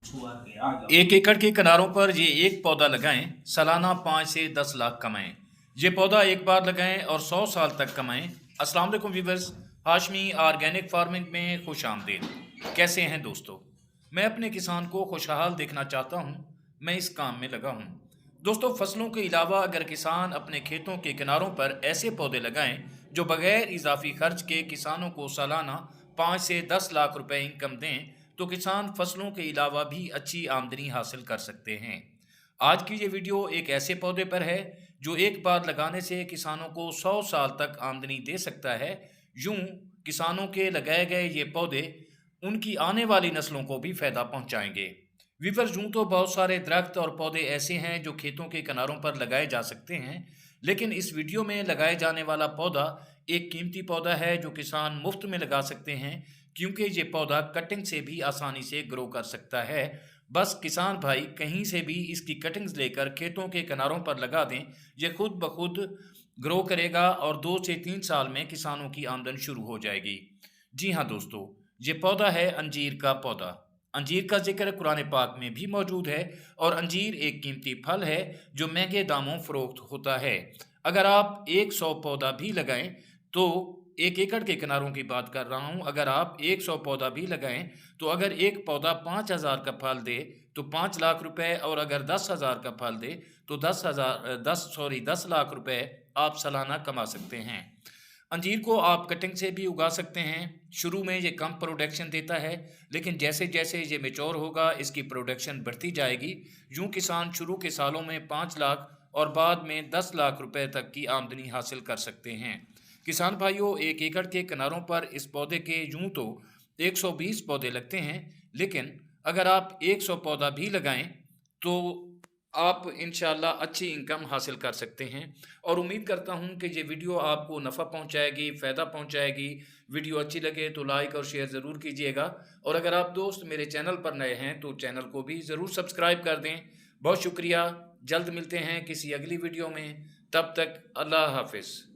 एक एकड़ के किनारों पर ये एक पौधा लगाएं, सालाना 5 से 10 लाख कमाएं। ये पौधा एक बार लगाएं और 100 साल तक कमाएं। अस्सलाम वालेकुम व्यूअर्स, हाशमी ऑर्गेनिक फार्मिंग में खुश आमदीद। कैसे हैं दोस्तों? मैं अपने किसान को खुशहाल देखना चाहता हूं। मैं इस काम में लगा हूं। दोस्तों, फसलों के अलावा अगर किसान अपने खेतों के किनारों पर ऐसे पौधे लगाएं जो बगैर इजाफी खर्च के किसानों को सालाना 5 से 10 लाख रुपए इनकम दें, तो किसान फसलों के अलावा भी अच्छी आमदनी हासिल कर सकते हैं। आज की ये वीडियो एक ऐसे पौधे पर है जो एक बार लगाने से किसानों को 100 साल तक आमदनी दे सकता है। यूं किसानों के लगाए गए ये पौधे उनकी आने वाली नस्लों को भी फायदा पहुंचाएंगे। वीवर्स, यूं तो बहुत सारे दरख्त और पौधे ऐसे हैं जो खेतों के किनारों पर लगाए जा सकते हैं, लेकिन इस वीडियो में लगाए जाने वाला पौधा एक कीमती पौधा है जो किसान मुफ्त में लगा सकते हैं, क्योंकि ये पौधा कटिंग से भी आसानी से ग्रो कर सकता है। बस किसान भाई कहीं से भी इसकी कटिंग्स लेकर खेतों के किनारों पर लगा दें, ये खुद ब खुद ग्रो करेगा और 2 से 3 साल में किसानों की आमदन शुरू हो जाएगी। जी हाँ दोस्तों, ये पौधा है अंजीर का पौधा। अंजीर का जिक्र कुरान पाक में भी मौजूद है और अंजीर एक कीमती फल है जो महंगे दामों फरोख्त होता है। अगर आप 100 पौधा भी लगाएं, तो एक एकड़ के किनारों की बात कर रहा हूं, अगर आप 100 पौधा भी लगाएं, तो अगर एक पौधा 5,000 का फल दे तो 5 लाख रुपए, और अगर 10,000 का फल दे तो 10 लाख रुपए आप सालाना कमा सकते हैं। अंजीर को आप कटिंग से भी उगा सकते हैं। शुरू में ये कम प्रोडक्शन देता है, लेकिन जैसे जैसे ये मैच्योर होगा इसकी प्रोडक्शन बढ़ती जाएगी। यूं किसान शुरू के सालों में 5 लाख और बाद में 10 लाख रुपए तक की आमदनी हासिल कर सकते हैं। किसान भाइयों, एक एकड़ के किनारों पर इस पौधे के यूं तो 120 पौधे लगते हैं, लेकिन अगर आप 100 पौधा भी लगाएं तो आप इंशाल्लाह अच्छी इनकम हासिल कर सकते हैं। और उम्मीद करता हूं कि ये वीडियो आपको नफ़ा पहुंचाएगी, फ़ायदा पहुंचाएगी। वीडियो अच्छी लगे तो लाइक और शेयर ज़रूर कीजिएगा, और अगर आप दोस्त मेरे चैनल पर नए हैं तो चैनल को भी ज़रूर सब्सक्राइब कर दें। बहुत शुक्रिया। जल्द मिलते हैं किसी अगली वीडियो में। तब तक अल्लाह हाफिज़।